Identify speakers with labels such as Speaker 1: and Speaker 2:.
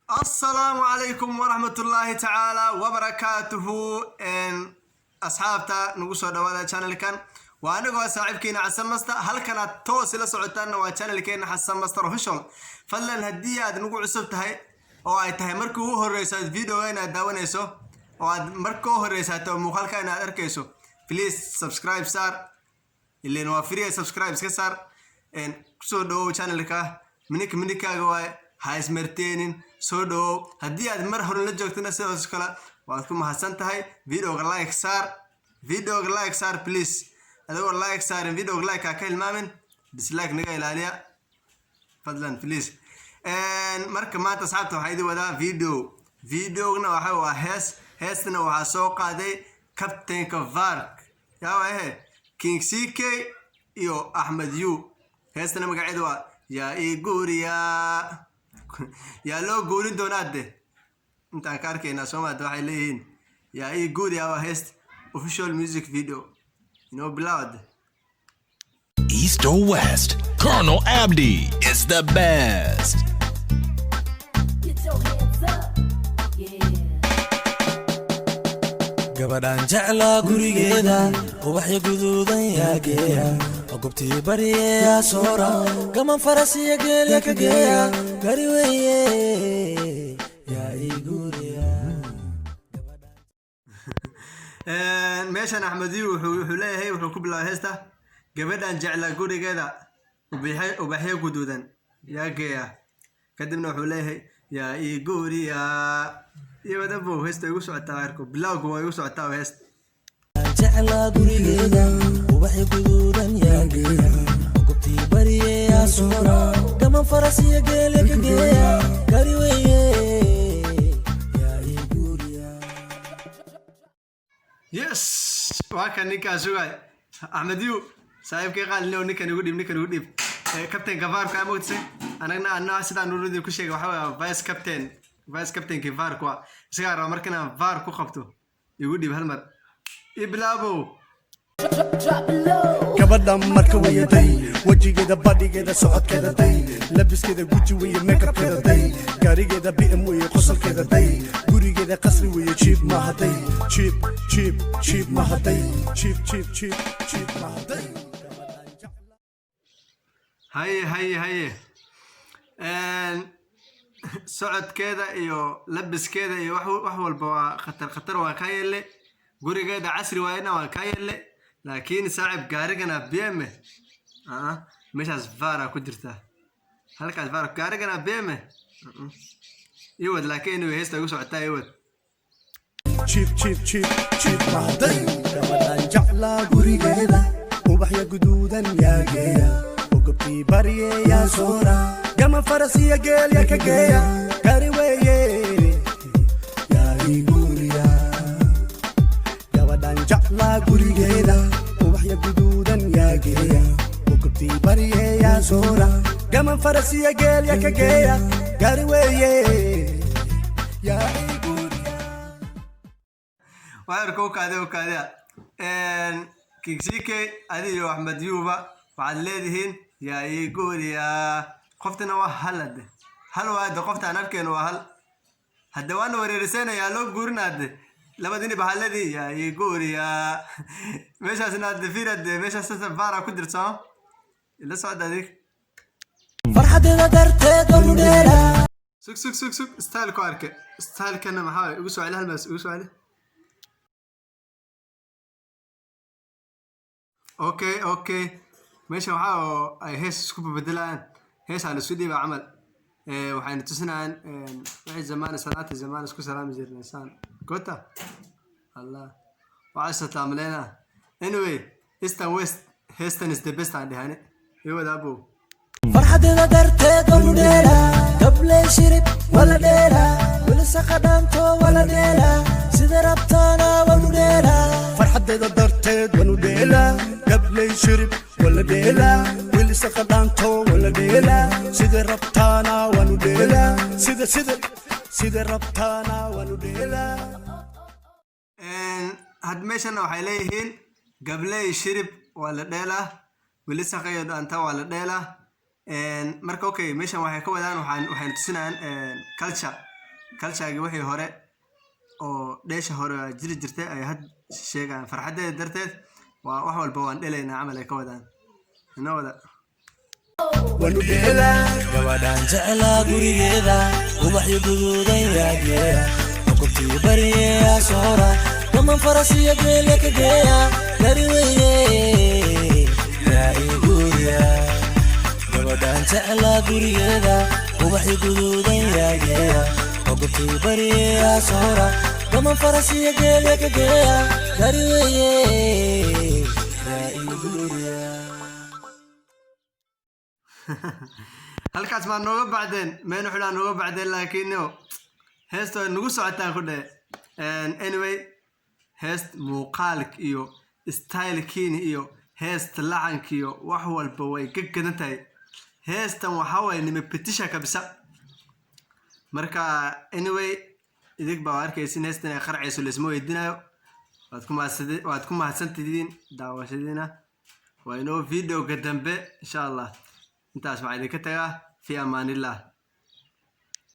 Speaker 1: السلام عليكم ورحمة الله تعالى وبركاته. إن أصحابتا نقصوا دوالا channel كان وأنا جوا صاحبكينا حسن مستر هل كانت توصل سعودنا وchannel كينا حسن مستر official فلن هدية نقول عصبت هاي أو أي مركو هو الرئيسات فيديو هنا داونيسو أو مركو هو الرئيسات مخالك أنا أركيسو please subscribe صار اللي نوافريه subscribe كسر إن كسو دو channel كا منك جوا هايس مرتين سودو هدي أد مرة هرول نجوكتنا سوى سكلا وأتكلم حسن تهاي فيديو لايك صار بليز هذا لايك صار فيديو لايك أكيد مامن ديسلايك نجاي لاليا فضلا بليز إن مركب ما تصعبته هيدي وده فيديو قلنا وحوا هيسنا وحسوق هذا كابتن كفارك يا ويه كينغ سيكي يو أحمد يو هيسنا مقعدوا يا إيغوريا يا لو قولين دوناد انت كاركينا سوما دوحي لين يا اي good يا هيست official music video blood
Speaker 2: East or West, Colonel Abdi is the best.
Speaker 3: Get your hands up, yeah.
Speaker 4: gabadhan jecla gurigeeda ubaxyo guduudan yaageeya ogobtii bariya soora gaman farasiya geelya ka geeya gari weeye yaa ii guriya
Speaker 1: meeshan axmediyu wuxuu leeyahay wuxuu ku bilaabay heesta gabadhan jecla gurigeeda ubaxyo guduudan yaageeya kadibna wuxuu leeyahay yaa ii guriya iyo wadabo heesta igu socotaa arko bilawgu waa igu socotaa heesta
Speaker 4: jecla gurigeeda ubaxyo guduudan yaageeya ogobtii bariya soora gaman farasiya geelya ka geeya gari weeye yaa ii guriya
Speaker 1: yes waa kan ninkaas sugay axmediyu saaxiibkay qaalina ninkan igu dhib captain gavarka moogtay anagna sidaan urudii ku sheegay waxa waa vice captain gavarka waa isaga raba markana var ku qabto igu dhib hal mar iblabo
Speaker 5: gabadhan marka wayaday wajigeeda badhigeeda socodkeeda day labiskeeda guji weeye makeupkeeda day gaarigeeda bm weeye qosolkeeda day gurigeeda qasri weeye jiib mahaday jiib mahaday jiib mahaday
Speaker 1: haye socodkeeda iyo labiskeeda iyo wax walba waa khatar waa ka yeelle gurigeeda casri waayna waa ka yeelle laakiin saaxib gaarigana bm meeshaas vara ku jirta halkaas vara gaarigana bm iwad laakiin inuu heesta ugu socotaa iwad
Speaker 5: jiib mahaday gabadhan jecla gurigeeda ubaxyo guduudan yaageeya ogobtii bariyeya soora gaman farasiya geelya ka geeya gari weeye yaa ii guriya gabadhan jecla gurigeeda ubaxyo guduudan yaageeya ogobtii bariyeya soora gaman farasiya geelya ka geeya gari weeye yaa ii guriya
Speaker 1: وعرك وكذا كيكسيكي أدي وأحمد يوبا وعليدهن يا يقول يا قفتنا وهلد هل هذا قفت أنا كن وهل هذا وانا وريرسنا يا لو قرنا لما دني بهالذي يا يقول يا مش عشان الدفيرة مش عشان الفارة كدر صام إلا صعد هذيك
Speaker 4: farxadena darteed oo dheera
Speaker 1: سك ستايل كارك ستايل كنا محاول يقصوا عليها المس يقصوا عليه اوكي ماشي waxaa ay hees isku bedelaan hees aan isku dhiba amal waxaan tusnaan wixii zaman isku salaam jirnay san kota allah waxa taamleena anyway east and west heestan is the best aan dhahane iyo wadabo
Speaker 4: farxadena darteed oo dheera qablay shirib wala dheera wala saqadanto wala dheera sida rabtana wala dheera
Speaker 5: farxadeeda darteed wanu dheela gablay shirib wala dheela wili saqadaanto wala dheela sida rabtaana wanu dheela sida rabtaana wanu dheela
Speaker 1: had meeshana waxay leeyihiin gablay shirib wala dheela wili saqadaanto wala dheela marka okay meeshan waxay ka wadaan waxaan tusinaan culture kalshaagi wixii hore oo dheesha hore jiri jirtay ay had sheegaan farxadeeda darteed waa wax walba waan dhelaynaa camal ay ka wadaan inoo wada
Speaker 5: wanu dheelaa
Speaker 4: gabadhaan jeclaa gurigeeda ubaxyo guduudan yaageeya okobtii bariyeya soora gaman farasiya geele ka geeya dari weye yaa ii guuriya gabadhaan jeclaa gurigeeda ubaxyo guduudan yaageeya okobtii bariyeya soora gaman farasiya geele ka geeya dari weye yaa ii guuriya
Speaker 1: halkaas maa nooga bacdeen meen xulaa nooga bacdeen laakiin heesta way nagu socotaan ku dheh anyway heest muuqaalk iyo stylekiin iyo heesta lacank iyo wax walba way ka gadan tahay heestan waxaa waye nimepetisha kabisa marka anyway idig baa arkaysin heestan ay qarcayso laisma weydiinayo waad ku mahadsantihiin daawashadiina waa inoo videoga dambe insha allah intaas waxaa idinka tagaa fi amaanillah